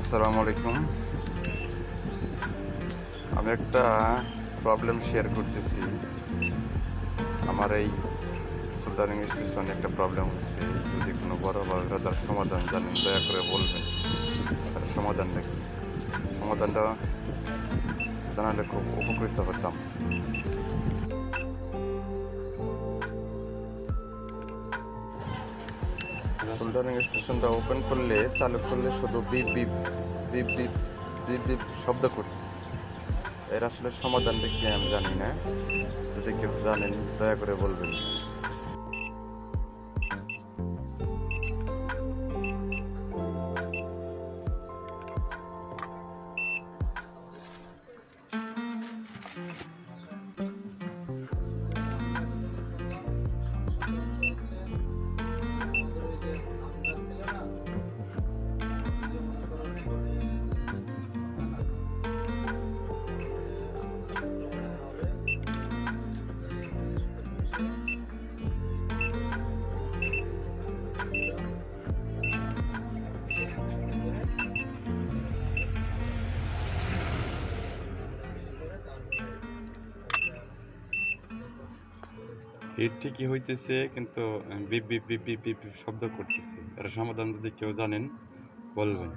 আসসালামু আলাইকুম। আমি একটা প্রবলেম শেয়ার করতেছি। আমার এই সোল্ডারিং স্টেশনে একটা প্রবলেম হচ্ছে। যদি কোনো বড় ভাইরা তার সমাধান জানেন দয়া করে বলবেন। তার সমাধানটা কি? সমাধানটা জানালে খুব উপকৃত হতাম। সোল্ডারিং স্টেশনটা ওপেন করলে চালু করলে শুধু beep beep beep beep beep beep শব্দ করতেছে। এর আসলে সমাধানটা কি আমি জানি না। যদি কেউ জানেন দয়া করে বলবেন। হিট ঠিকই হইতেছে, কিন্তু beep beep beep beep beep beep শব্দ করতেছে। এর সমাধান যদি কেউ জানেন বলবেন।